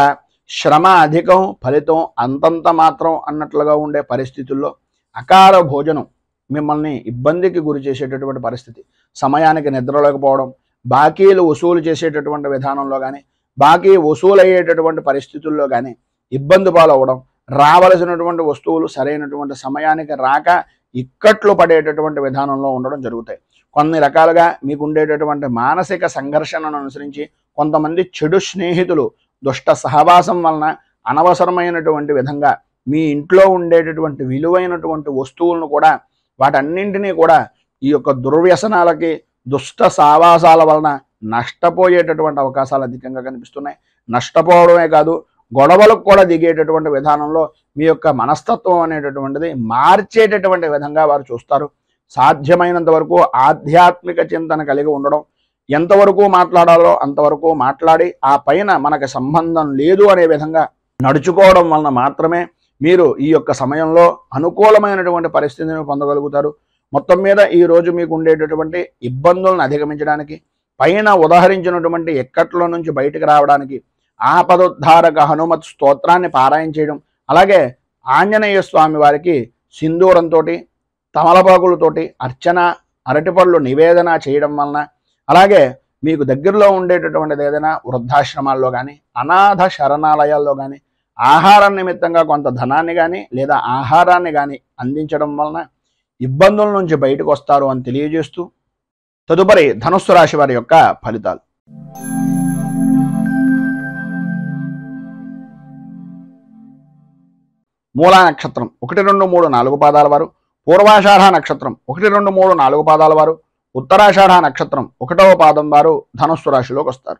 శ్రమ అధికం, ఫలితం అంతంత మాత్రం అన్నట్లుగా ఉండే పరిస్థితుల్లో అకాల భోజనం మిమ్మల్ని ఇబ్బందికి గురి చేసేటటువంటి పరిస్థితి, సమయానికి నిద్రలేకపోవడం, బాకీలు వసూలు చేసేటటువంటి విధానంలో కానీ, బాకీ వసూలు అయ్యేటటువంటి పరిస్థితుల్లో కానీ ఇబ్బంది పాలవడం, రావలసినటువంటి వస్తువులు సరైనటువంటి సమయానికి రాక ఇక్కట్లు పడేటటువంటి విధానంలో ఉండడం జరుగుతాయి. కొన్ని రకాలుగా మీకు ఉండేటటువంటి మానసిక సంఘర్షణను అనుసరించి కొంతమంది చెడు స్నేహితులు దుష్ట సహవాసం వలన అనవసరమైనటువంటి విధంగా మీ ఇంట్లో ఉండేటటువంటి విలువైనటువంటి వస్తువులను కూడా వాటన్నింటినీ కూడా ఈ యొక్క దుర్వ్యసనాలకి, దుష్ట సావాసాల వలన నష్టపోయేటటువంటి అవకాశాలు అధికంగా కనిపిస్తున్నాయి. నష్టపోవడమే కాదు, గొడవలకు కూడా దిగేటటువంటి విధానంలో మీ యొక్క మనస్తత్వం అనేటటువంటిది మార్చేటటువంటి విధంగా వారు చూస్తారు. సాధ్యమైనంత వరకు ఆధ్యాత్మిక చింతన కలిగి ఉండడం, ఎంతవరకు మాట్లాడాలో అంతవరకు మాట్లాడి ఆ పైన మనకు సంబంధం లేదు అనే విధంగా నడుచుకోవడం వలన మాత్రమే మీరు ఈ యొక్క సమయంలో అనుకూలమైనటువంటి పరిస్థితిని పొందగలుగుతారు. మొత్తం మీద ఈరోజు మీకు ఉండేటటువంటి ఇబ్బందులను అధిగమించడానికి, పైన ఉదహరించినటువంటి ఎక్కట్ల నుంచి బయటకు రావడానికి ఆపదోద్ధారక హనుమత్ స్తోత్రాన్ని పారాయణ చేయడం, అలాగే ఆంజనేయ స్వామి వారికి సింధూరంతో, తమలపాకులతోటి అర్చన, అరటిపళ్ళు నివేదన చేయడం వలన, అలాగే మీకు దగ్గరలో ఉండేటటువంటిది ఏదైనా వృద్ధాశ్రమాల్లో కానీ, అనాథ శరణాలయాల్లో కానీ ఆహారం నిమిత్తంగా కొంత ధనాన్ని కానీ లేదా ఆహారాన్ని కానీ అందించడం వలన ఇబ్బందుల నుంచి బయటకు వస్తారు అని తెలియజేస్తూ తదుపరి ధనుస్సు రాశి వారి యొక్క ఫలితాలు. మూలా నక్షత్రం 1, 2, 3, 4 పాదాల వారు, పూర్వాషాఢ నక్షత్రం 1, 2, 3, 4 పాదాల వారు, ఉత్తరాషాఢ నక్షత్రం 1వ పాదం వారు ధనుస్సు రాశిలోకి వస్తారు.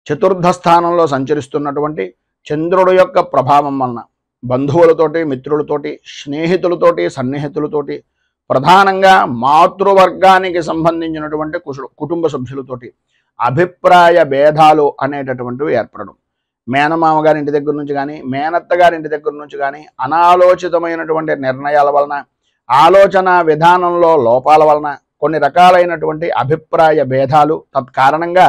చతుర్థ స్థానంలో సంచరిస్తున్నటువంటి చంద్రుడు యొక్క ప్రభావం వలన బంధువులతోటి, మిత్రులతోటి, స్నేహితులతోటి, సన్నిహితులతోటి, ప్రధానంగా మాతృవర్గానికి సంబంధించినటువంటి కుటుంబ సభ్యులతోటి అభిప్రాయ భేదాలు అనేటటువంటివి ఏర్పడడం. మేనమామ గారి ఇంటి దగ్గర నుంచి కానీ, మేనత్త గారి ఇంటి దగ్గర నుంచి కానీ అనాలోచితమైనటువంటి నిర్ణయాల వలన, ఆలోచన విధానంలో లోపాల వలన కొన్ని రకాలైనటువంటి అభిప్రాయ భేదాలు, తత్కారణంగా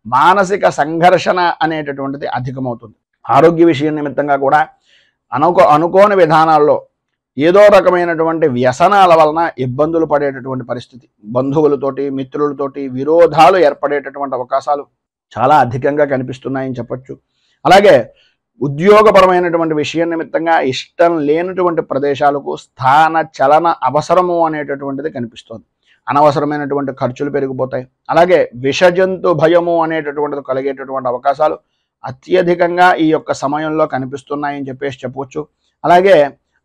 మానసిక సంఘర్షణ అనేటటువంటిది అధికమవుతుంది. ఆరోగ్య విషయం నిమిత్తంగా కూడా అనుకోని విధానాల్లో ఏదో రకమైనటువంటి వ్యసనాల వలన ఇబ్బందులు పడేటటువంటి పరిస్థితి, బంధువులతోటి, మిత్రులతోటి విరోధాలు ఏర్పడేటటువంటి అవకాశాలు చాలా అధికంగా కనిపిస్తున్నాయని చెప్పచ్చు. అలాగే ఉద్యోగపరమైనటువంటి విషయం నిమిత్తంగా ఇష్టం లేనటువంటి ప్రదేశాలకు స్థాన చలన అవసరము అనేటటువంటిది కనిపిస్తుంది. అనవసరమైనటువంటి ఖర్చులు పెరిగిపోతాయి. అలాగే విషజంతు భయము అనేటటువంటిది కలిగేటటువంటి అవకాశాలు అత్యధికంగా ఈ యొక్క సమయంలో కనిపిస్తున్నాయని చెప్పవచ్చు. అలాగే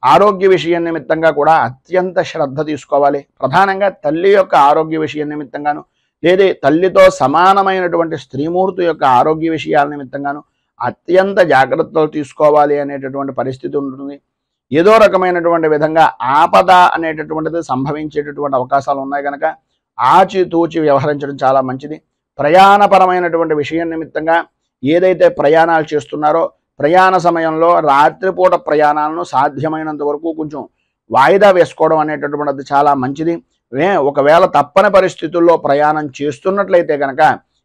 ఆరోగ్య విషయం నిమిత్తంగా కూడా అత్యంత శ్రద్ధ తీసుకోవాలి. ప్రధానంగా తల్లి యొక్క ఆరోగ్య విషయం నిమిత్తంగాను, లేదా తల్లితో సమానమైనటువంటి స్త్రీమూర్తి యొక్క ఆరోగ్య విషయాల నిమిత్తంగాను అత్యంత జాగ్రత్తలు తీసుకోవాలి అనేటటువంటి పరిస్థితి ఉంటుంది. ఏదో రకమైనటువంటి విధంగా ఆపద అనేటటువంటిది సంభవించేటటువంటి అవకాశాలు ఉన్నాయి కనుక ఆచితూచి వ్యవహరించడం చాలా మంచిది. ప్రయాణపరమైనటువంటి విషయం నిమిత్తంగా ఏదైతే ప్రయాణాలు చేస్తున్నారో ప్రయాణ సమయంలో రాత్రిపూట ప్రయాణాలను సాధ్యమైనంత వరకు కొంచెం వాయిదా వేసుకోవడం అనేటటువంటిది చాలా మంచిది. ఒకవేళ తప్పని పరిస్థితుల్లో ప్రయాణం చేస్తున్నట్లయితే కనుక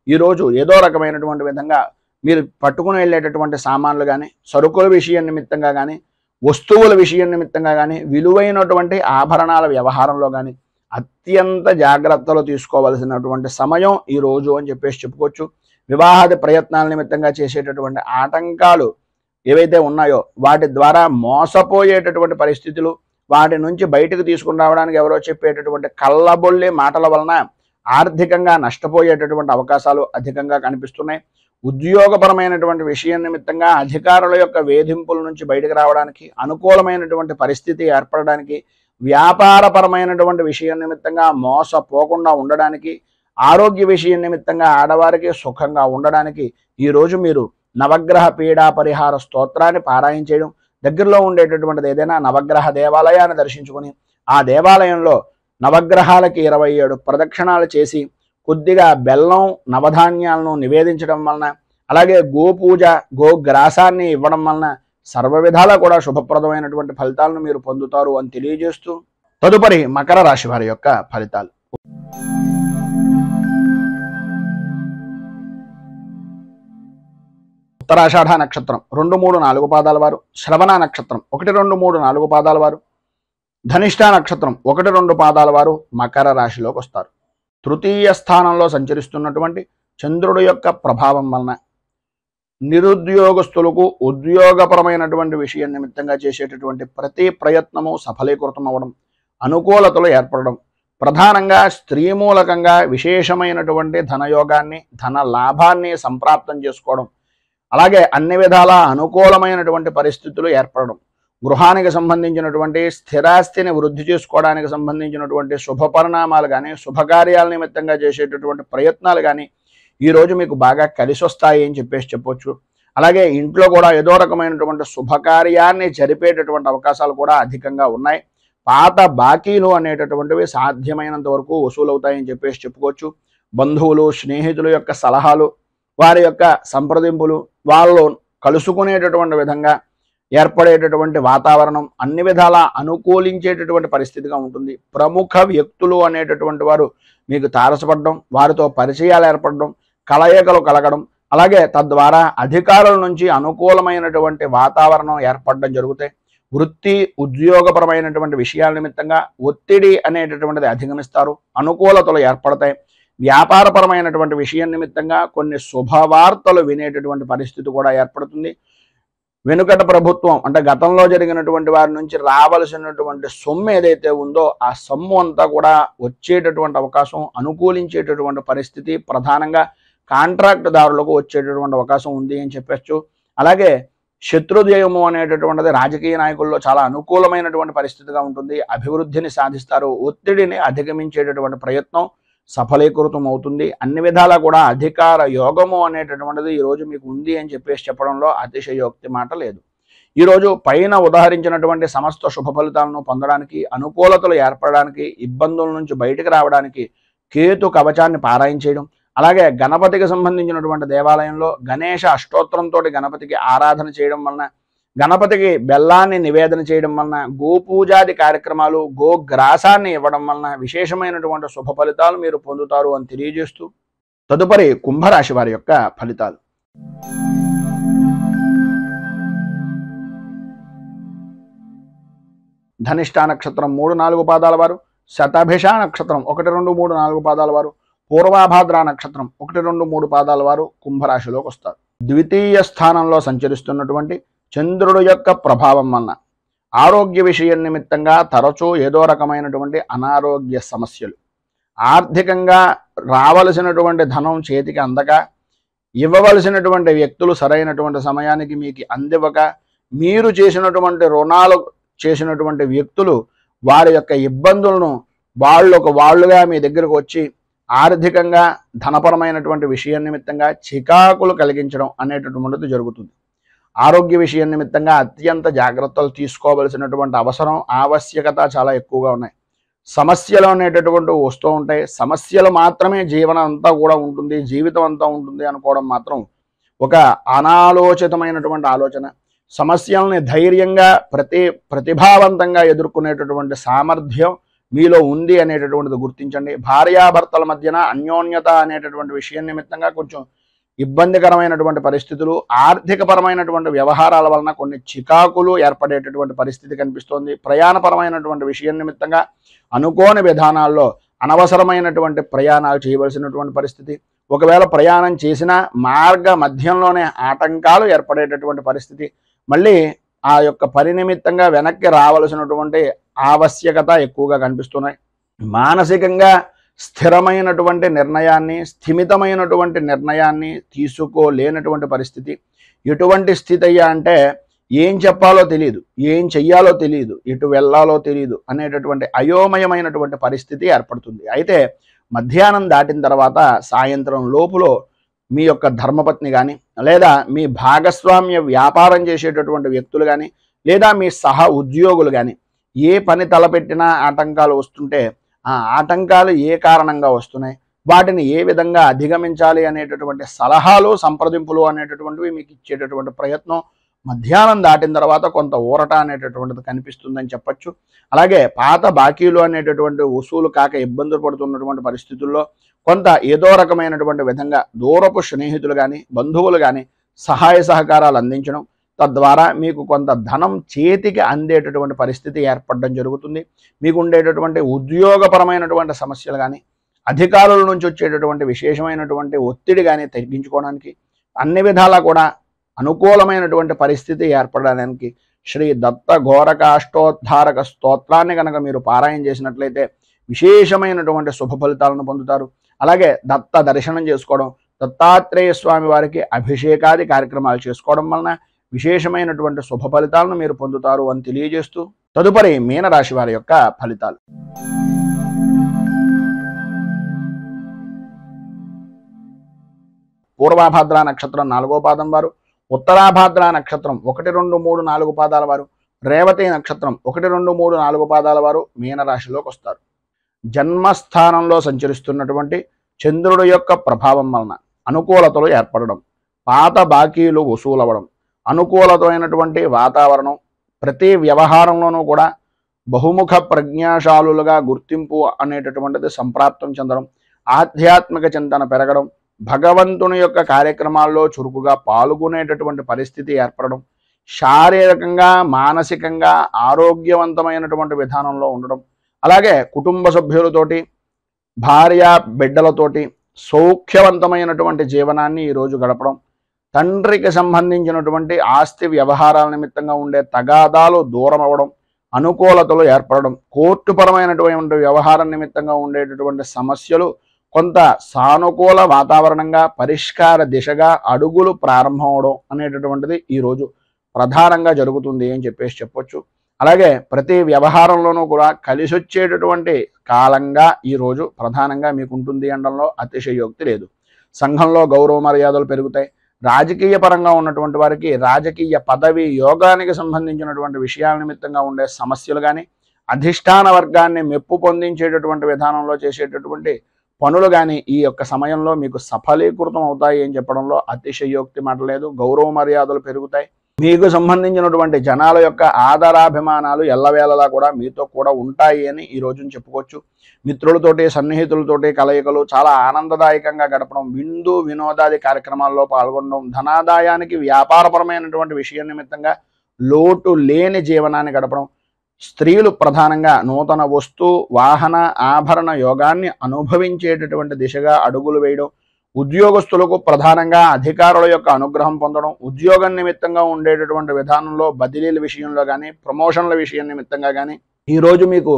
ఈరోజు ఏదో రకమైనటువంటి విధంగా మీరు పట్టుకుని వెళ్ళేటటువంటి సామాన్లు కానీ, సరుకుల విషయం నిమిత్తంగా కానీ, వస్తువుల విషయం నిమిత్తంగా కానీ, విలువైనటువంటి ఆభరణాల వ్యవహారంలో కానీ అత్యంత జాగ్రత్తలు తీసుకోవాల్సినటువంటి సమయం ఈ రోజు అని చెప్పుకోవచ్చు. వివాహాది ప్రయత్నాల నిమిత్తంగా చేసేటటువంటి ఆటంకాలు ఏవైతే ఉన్నాయో వాటి ద్వారా మోసపోయేటటువంటి పరిస్థితులు, వాటి నుంచి బయటకు తీసుకుని రావడానికి ఎవరో చెప్పేటటువంటి కళ్ళబొల్లి మాటల వలన ఆర్థికంగా నష్టపోయేటటువంటి అవకాశాలు అధికంగా కనిపిస్తున్నాయి. ఉద్యోగపరమైనటువంటి విషయం నిమిత్తంగా అధికారుల యొక్క వేధింపుల నుంచి బయటకు రావడానికి, అనుకూలమైనటువంటి పరిస్థితి ఏర్పడడానికి, వ్యాపారపరమైనటువంటి విషయం నిమిత్తంగా మోసపోకుండా ఉండడానికి, ఆరోగ్య విషయం నిమిత్తంగా ఆడవారికి సుఖంగా ఉండడానికి ఈరోజు మీరు నవగ్రహ పీడా పరిహార స్తోత్రాన్ని పారాయణ చేయడం, దగ్గరలో ఉండేటటువంటిది ఏదైనా నవగ్రహ దేవాలయాన్ని దర్శించుకొని ఆ దేవాలయంలో నవగ్రహాలకి 27 ప్రదక్షిణాలు చేసి కొద్దిగా బెల్లం, నవధాన్యాలను నివేదించడం వలన, అలాగే గోపూజ, గోగ్రాసాన్ని ఇవ్వడం వలన సర్వ విధాలా కూడా శుభప్రదమైనటువంటి ఫలితాలను మీరు పొందుతారు అని తెలియజేస్తూ తదుపరి మకర రాశి వారి యొక్క ఫలితాలు. ఉత్తరాషాఢ నక్షత్రం 2, 3, 4 పాదాల వారు, శ్రవణ నక్షత్రం 1, 2, 3, 4 పాదాల వారు, ధనిష్ఠ నక్షత్రం 1, 2 పాదాల వారు మకర రాశిలోకి వస్తారు. తృతీయ స్థానంలో సంచరిస్తున్నటువంటి చంద్రుడి యొక్క ప్రభావం వలన నిరుద్యోగస్తులకు ఉద్యోగపరమైనటువంటి విషయం నిమిత్తంగా చేసేటటువంటి ప్రతి ప్రయత్నము సఫలీకృతం అవ్వడం, అనుకూలతలు ఏర్పడడం, ప్రధానంగా స్త్రీ మూలకంగా విశేషమైనటువంటి ధనయోగాన్ని, ధన లాభాన్ని సంప్రాప్తం చేసుకోవడం, అలాగే అన్ని విధాల అనుకూలమైనటువంటి పరిస్థితులు ఏర్పడడం, గృహానికి సంబంధించినటువంటి స్థిరాస్తిని వృద్ధి చేసుకోవడానికి సంబంధించినటువంటి శుభ పరిణామాలు కానీ, శుభకార్యాల నిమిత్తంగా చేసేటటువంటి ప్రయత్నాలు కానీ ఈరోజు మీకు బాగా కలిసి వస్తాయి అని చెప్పవచ్చు. అలాగే ఇంట్లో కూడా ఏదో రకమైనటువంటి శుభకార్యాన్ని జరిపేటటువంటి అవకాశాలు కూడా అధికంగా ఉన్నాయి. పాత బాకీలు అనేటటువంటివి సాధ్యమైనంత వరకు వసూలవుతాయని చెప్పుకోవచ్చు. బంధువులు, స్నేహితుల యొక్క సలహాలు, వారి యొక్క సంప్రదింపులు, వాళ్ళు కలుసుకునేటటువంటి విధంగా ఏర్పడేటటువంటి వాతావరణం అన్ని విధాలా అనుకూలించేటటువంటి పరిస్థితిగా ఉంటుంది. ప్రముఖ వ్యక్తులు అనేటటువంటి వారు మీకు తారసపడడం, వారితో పరిచయాలు ఏర్పడడం, కలయికలు కలగడం, అలాగే తద్వారా అధికారుల నుంచి అనుకూలమైనటువంటి వాతావరణం ఏర్పడడం జరుగుతాయి. వృత్తి, ఉద్యోగపరమైనటువంటి విషయాల నిమిత్తంగా ఒత్తిడి అనేటటువంటిది అధిగమిస్తారు, అనుకూలతలు ఏర్పడతాయి. వ్యాపారపరమైనటువంటి విషయం నిమిత్తంగా కొన్ని శుభవార్తలు వినేటటువంటి పరిస్థితి కూడా ఏర్పడుతుంది. వెనుకట ప్రభుత్వం అంటే గతంలో జరిగినటువంటి వారి నుంచి రావలసినటువంటి సొమ్ము ఏదైతే ఉందో ఆ సొమ్ము అంతా కూడా వచ్చేటటువంటి అవకాశం, అనుకూలించేటటువంటి పరిస్థితి ప్రధానంగా కాంట్రాక్ట్ దారులకు వచ్చేటటువంటి అవకాశం ఉంది అని చెప్పచ్చు. అలాగే శత్రుజయము అనేటటువంటిది రాజకీయ నాయకుల్లో చాలా అనుకూలమైనటువంటి పరిస్థితిగా ఉంటుంది. అభివృద్ధిని సాధిస్తారు, ఒత్తిడిని అధిగమించేటటువంటి ప్రయత్నం సఫలీకృతం అవుతుంది. అన్ని విధాలా కూడా అధికార యోగము అనేటటువంటిది ఈరోజు మీకు ఉంది అని చెప్పడంలో అతిశయోక్తి మాట లేదు. ఈరోజు పైన ఉదాహరించినటువంటి సమస్త శుభ ఫలితాలను పొందడానికి, అనుకూలతలు ఏర్పడడానికి, ఇబ్బందుల నుంచి బయటకు రావడానికి కేతు కవచాన్ని పారాయణ చేయడం, అలాగే గణపతికి సంబంధించినటువంటి దేవాలయంలో గణేష అష్టోత్తరంతో గణపతికి ఆరాధన చేయడం వలన, గణపతికి బెల్లాన్ని నివేదన చేయడం వలన, గోపూజాది కార్యక్రమాలు, గోగ్రాసాన్ని ఇవ్వడం వలన విశేషమైనటువంటి శుభ ఫలితాలు మీరు పొందుతారు అని తెలియజేస్తూ తదుపరి కుంభరాశి వారి యొక్క ఫలితాలు. ధనిష్ఠా నక్షత్రం 3-4 పాదాల వారు, శతభిష నక్షత్రం 1, 2, 3, 4 పాదాల వారు, పూర్వాభాద్ర నక్షత్రం 1, 2, 3 పాదాల వారు కుంభరాశిలోకి వస్తారు. ద్వితీయ స్థానంలో సంచరిస్తున్నటువంటి చంద్రుడు యొక్క ప్రభావం వలన ఆరోగ్య విషయం నిమిత్తంగా తరచూ ఏదో రకమైనటువంటి అనారోగ్య సమస్యలు, ఆర్థికంగా రావలసినటువంటి ధనం చేతికి అందక, ఇవ్వవలసినటువంటి వ్యక్తులు సరైనటువంటి సమయానికి మీకు అందివ్వక, మీరు చేసినటువంటి రుణాలు చేసినటువంటి వ్యక్తులు వారి యొక్క ఇబ్బందులను వాళ్ళుగా మీ దగ్గరకు వచ్చి ఆర్థికంగా ధనపరమైనటువంటి విషయం నిమిత్తంగా చికాకులు కలిగించడం అనేటటువంటిది జరుగుతుంది. ఆరోగ్య విషయం నిమిత్తంగా అత్యంత జాగ్రత్తలు తీసుకోవలసినటువంటి అవసరం, ఆవశ్యకత చాలా ఎక్కువగా ఉన్నాయి. సమస్యలు అనేటటువంటివి వస్తూ ఉంటాయి. సమస్యలు మాత్రమే జీవనం అంతా కూడా ఉంటుంది, జీవితం అంతా ఉంటుంది అనుకోవడం మాత్రం ఒక అనాలోచితమైనటువంటి ఆలోచన. సమస్యల్ని ధైర్యంగా ప్రతిభావంతంగా ఎదుర్కొనేటటువంటి సామర్థ్యం మీలో ఉంది అనేటటువంటిది గుర్తించండి. భార్యాభర్తల మధ్యన అన్యోన్యత అనేటటువంటి విషయం నిమిత్తంగా కొంచెం ఇబ్బందికరమైనటువంటి పరిస్థితులు, ఆర్థికపరమైనటువంటి వ్యవహారాల వలన కొన్ని చికాకులు ఏర్పడేటటువంటి పరిస్థితి కనిపిస్తోంది. ప్రయాణపరమైనటువంటి విషయం నిమిత్తంగా అనుకోని విధానాల్లో అనవసరమైనటువంటి ప్రయాణాలు చేయవలసినటువంటి పరిస్థితి, ఒకవేళ ప్రయాణం చేసినా మార్గ మధ్యంలోనే ఆటంకాలు ఏర్పడేటటువంటి పరిస్థితి, మళ్ళీ ఆ యొక్క పని నిమిత్తంగా వెనక్కి రావలసినటువంటి ఆవశ్యకత ఎక్కువగా కనిపిస్తున్నాయి. మానసికంగా స్థిరమైనటువంటి నిర్ణయాన్ని, స్థిమితమైనటువంటి నిర్ణయాన్ని తీసుకోలేనటువంటి పరిస్థితి. ఎటువంటి స్థితి అయ్యా అంటే ఏం చెప్పాలో తెలియదు, ఏం చెయ్యాలో తెలియదు, ఎటు వెళ్ళాలో తెలియదు అనేటటువంటి అయోమయమైనటువంటి పరిస్థితి ఏర్పడుతుంది. అయితే మధ్యాహ్నం దాటిన తర్వాత సాయంత్రం లోపులో మీ యొక్క ధర్మపత్ని కానీ, లేదా మీ భాగస్వామ్య వ్యాపారం చేసేటటువంటి వ్యక్తులు కానీ, లేదా మీ సహ ఉద్యోగులు కానీ ఏ పని తలపెట్టినా ఆటంకాలు వస్తుంటే ఆ ఆటంకాలు ఏ కారణంగా వస్తున్నాయి, వాటిని ఏ విధంగా అధిగమించాలి అనేటటువంటి సలహాలు, సంప్రదింపులు అనేటటువంటివి మీకు ఇచ్చేటటువంటి ప్రయత్నం మధ్యాహ్నం దాటిన తర్వాత కొంత ఊరట అనేటటువంటిది కనిపిస్తుందని చెప్పచ్చు. అలాగే పాత బాకీలు అనేటటువంటి వసూలు కాక ఇబ్బందులు పడుతున్నటువంటి పరిస్థితుల్లో కొంత ఏదో రకమైనటువంటి విధంగా దూరపు స్నేహితులు కానీ, బంధువులు కానీ సహాయ సహకారాలు అందించడం, తద్వారా మీకు కొంత ధనం చేతికి అందేటటువంటి పరిస్థితి ఏర్పడడం జరుగుతుంది. మీకు ఉండేటటువంటి ఉద్యోగపరమైనటువంటి సమస్యలు కానీ, అధికారుల నుంచి వచ్చేటటువంటి విశేషమైనటువంటి ఒత్తిడి కానీ తగ్గించుకోవడానికి అన్ని విధాలా కూడా అనుకూలమైనటువంటి పరిస్థితి ఏర్పడడానికి శ్రీ దత్త ఘోరకాష్టోద్ధారక స్తోత్రాన్ని కనుక మీరు పారాయణ చేసినట్లయితే విశేషమైనటువంటి శుభ ఫలితాలను పొందుతారు. అలాగే దత్త దర్శనం చేసుకోవడం, దత్తాత్రేయ స్వామి వారికి అభిషేకాది కార్యక్రమాలు చేసుకోవడం వలన విశేషమైనటువంటి శుభ ఫలితాలను మీరు పొందుతారు అని తెలియజేస్తూ తదుపరి మీనరాశి వారి యొక్క ఫలితాలు. పూర్వాభాద్ర నక్షత్రం 4వ పాదం వారు, ఉత్తరాభాద్ర నక్షత్రం 1, 2, 3, 4 పాదాల వారు, రేవతి నక్షత్రం 1, 2, 3, 4 పాదాల వారు మీనరాశిలోకి వస్తారు. జన్మస్థానంలో సంచరిస్తున్నటువంటి చంద్రుడు యొక్క ప్రభావం వలన అనుకూలతలు ఏర్పడడం, పాత బాకీలు వసూలవ్వడం, అనుకూలతమైనటువంటి వాతావరణం, ప్రతి వ్యవహారంలోనూ కూడా బహుముఖ ప్రజ్ఞాశాలులుగా గుర్తింపు అనేటటువంటిది సంప్రాప్తం చెందడం, ఆధ్యాత్మిక చింతన పెరగడం, భగవంతుని యొక్క కార్యక్రమాల్లో చురుకుగా పాల్గొనేటటువంటి పరిస్థితి ఏర్పడడం, శారీరకంగా మానసికంగా ఆరోగ్యవంతమైనటువంటి విధానంలో ఉండడం, అలాగే కుటుంబ సభ్యులతోటి భార్య బిడ్డలతోటి సౌఖ్యవంతమైనటువంటి జీవనాన్ని ఈరోజు గడపడం, తండ్రికి సంబంధించినటువంటి ఆస్తి వ్యవహారాల నిమిత్తంగా ఉండే తగాదాలు దూరం అవ్వడం, అనుకూలతలు ఏర్పడడం, కోర్టుపరమైనటువంటి వ్యవహారం నిమిత్తంగా ఉండేటటువంటి సమస్యలు కొంత సానుకూల వాతావరణంగా పరిష్కార దిశగా అడుగులు ప్రారంభం అవడం అనేటటువంటిది ఈరోజు ప్రధానంగా జరుగుతుంది అని చెప్పొచ్చు. అలాగే ప్రతి వ్యవహారంలోనూ కూడా కలిసి వచ్చేటటువంటి కాలంగా ఈరోజు ప్రధానంగా మీకు ఉంటుంది అనడంలో అతిశయోక్తి లేదు. సంఘంలో గౌరవ మర్యాదలు పెరుగుతాయి. రాజకీయ పరంగా ఉన్నటువంటి వారికి రాజకీయ పదవి యోగానికి సంబంధించినటువంటి విషయాల నిమిత్తంగా ఉండే సమస్యలు కానీ, అధిష్టాన వర్గాన్ని మెప్పు పొందించేటటువంటి విధానంలో చేసేటటువంటి పనులు కానీ ఈ యొక్క సమయంలో మీకు సఫలీకృతం అవుతాయి అని చెప్పడంలో అతిశయోక్తి మాట లేదు. గౌరవ మర్యాదలు పెరుగుతాయి. మీకు సంబంధించినటువంటి జనాల యొక్క ఆదరాభిమానాలు ఎల్లవేళలా కూడా మీతో కూడా ఉంటాయి అని ఈ రోజున చెప్పుకోవచ్చు. మిత్రులతోటి, సన్నిహితులతోటి కలయికలు చాలా ఆనందదాయకంగా గడపడం, విందు వినోదాది కార్యక్రమాల్లో పాల్గొనడం, ధనాదాయానికి వ్యాపారపరమైనటువంటి విషయం నిమిత్తంగా లోటు లేని జీవనాన్ని గడపడం, స్త్రీలు ప్రధానంగా నూతన వస్తు వాహన ఆభరణ యోగాన్ని అనుభవించేటటువంటి దిశగా అడుగులు వేయడం, ఉద్యోగస్తులకు ప్రధానంగా అధికారుల యొక్క అనుగ్రహం పొందడం, ఉద్యోగం నిమిత్తంగా ఉండేటటువంటి విధానంలో బదిలీల విషయంలో కానీ, ప్రమోషన్ల విషయం నిమిత్తంగా కానీ ఈరోజు మీకు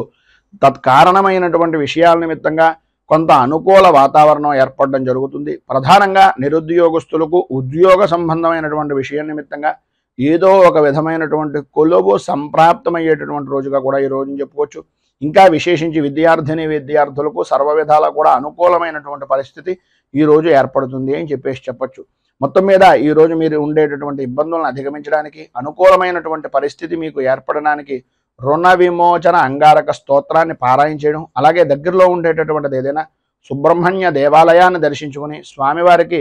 తత్కారణమైనటువంటి విషయాల నిమిత్తంగా కొంత అనుకూల వాతావరణం ఏర్పడడం జరుగుతుంది. ప్రధానంగా నిరుద్యోగస్తులకు ఉద్యోగ సంబంధమైనటువంటి విషయం నిమిత్తంగా ఏదో ఒక విధమైనటువంటి కొలువు సంప్రాప్తమయ్యేటటువంటి రోజుగా కూడా ఈ రోజుని చెప్పుకోవచ్చు. ఇంకా విశేషించి విద్యార్థులకు సర్వ విధాలా కూడా అనుకూలమైనటువంటి పరిస్థితి ఈ రోజు ఏర్పడుతుంది అని చెప్పొచ్చు. మొత్తం మీద ఈ రోజు మీరు ఉండేటటువంటి ఇబ్బందులను అధిగమించడానికి, అనుకూలమైనటువంటి పరిస్థితి మీకు ఏర్పడడానికి రుణ విమోచన అంగారక స్తోత్రాన్ని పారాయణ చేయడం, అలాగే దగ్గరలో ఉండేటటువంటిది ఏదైనా సుబ్రహ్మణ్య దేవాలయాన్ని దర్శించుకుని స్వామివారికి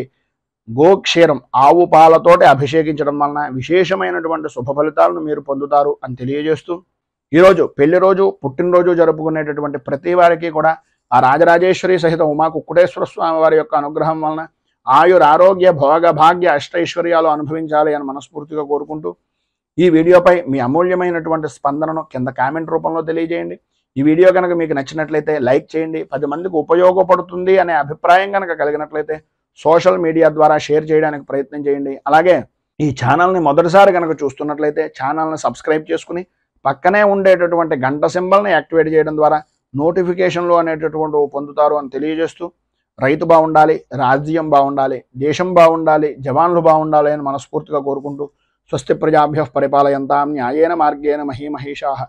గోక్షీరం ఆవు పాలతోటి అభిషేకించడం వలన విశేషమైనటువంటి శుభ ఫలితాలను మీరు పొందుతారు అని తెలియజేస్తూ, ఈరోజు పెళ్లి రోజు, పుట్టినరోజు జరుపుకునేటటువంటి ప్రతి వారికి కూడా ఆ రాజరాజేశ్వరి సహిత ఉమా కుక్కుటేశ్వర స్వామి వారి యొక్క అనుగ్రహం వలన ఆయుర ఆరోగ్య భోగ భాగ్య అష్టైశ్వర్యాలు అనుభవించాలి అని మనస్ఫూర్తిగా కోరుకుంటూ, ఈ వీడియోపై మీ అమూల్యమైనటువంటి స్పందనను కింద కామెంట్ రూపంలో తెలియజేయండి. ఈ వీడియో కనుక మీకు నచ్చినట్లయితే లైక్ చేయండి. 10 మందికి ఉపయోగపడుతుంది అనే అభిప్రాయం కనుక కలిగినట్లయితే సోషల్ మీడియా ద్వారా షేర్ చేయడానికి ప్రయత్నం చేయండి. అలాగే ఈ ఛానల్ని మొదటిసారి కనుక చూస్తున్నట్లయితే ఛానల్ని సబ్స్క్రైబ్ చేసుకుని పక్కనే ఉండేటటువంటి గంట సింబల్ని యాక్టివేట్ చేయడం ద్వారా నోటిఫికేషన్లు అనేటటువంటి పొందుతారు అని తెలియజేస్తూ, రైతు బాగుండాలి, రాజ్యం బాగుండాలి, దేశం బాగుండాలి, జవాన్లు బాగుండాలి అని మనస్ఫూర్తిగా కోరుకుంటూ, స్వస్తి ప్రజాభ్యః పరిపాలయంతాం న్యాయేన మార్గేణ మహీమహేషాః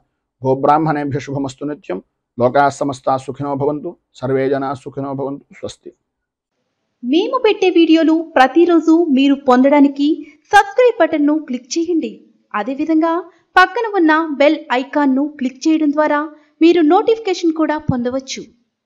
గోబ్రాహ్మణేభ్యో శుభమస్తు నిత్యం. లోకాః సమస్తాః సుఖినో భవంతు. సర్వే జనాః సుఖినో భవంతు. స్వస్తి.
మేము పెట్టే వీడియోలు ప్రతిరోజు మీరు పొందడానికి సబ్స్క్రైబ్ బటన్ను క్లిక్ చేయండి. అదేవిధంగా పక్కన ఉన్న బెల్ ఐకాన్ను క్లిక్ చేయడం ద్వారా మీరు నోటిఫికేషన్ కూడా పొందవచ్చు.